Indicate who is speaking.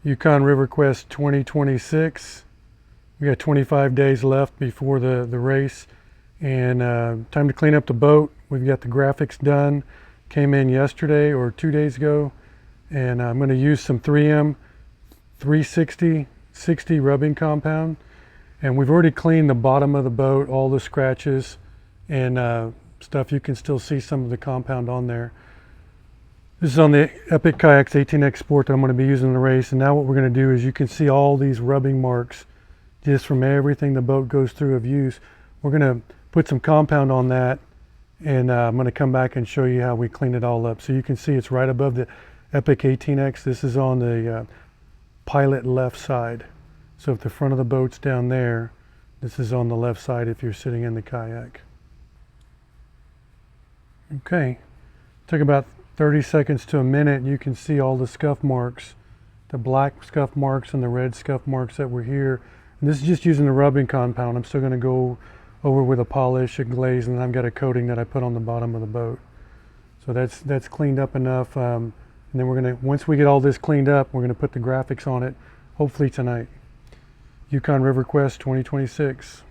Speaker 1: Yukon River Quest 2026. We got 25 days left before the race, and time to clean up the boat. We've got the graphics done. Came in yesterday or 2 days ago, and I'm going to use some 3M 360 rubbing compound. And we've already cleaned the bottom of the boat, all the scratches and stuff. You can still see some of the compound on there. This is on the Epic Kayaks 18X Sport that I'm going to be using in the race. And now what we're going to do is you can see all these rubbing marks just from everything the boat goes through of use. We're going to put some compound on that, and I'm going to come back and show you how we clean it all up. So you can see it's right above the Epic 18X. This is on the pilot left side. So if the front of the boat's down there, this is on the left side if you're sitting in the kayak. Okay, took about 30 seconds to a minute. You can see all the scuff marks, the black scuff marks and the red scuff marks that were here. And this is just using the rubbing compound. I'm still going to go over with a polish, a glaze, and I've got a coating that I put on the bottom of the boat. So that's cleaned up enough. And then we're going to, once we get all this cleaned up, we're going to put the graphics on it, hopefully tonight. Yukon River Quest 2026.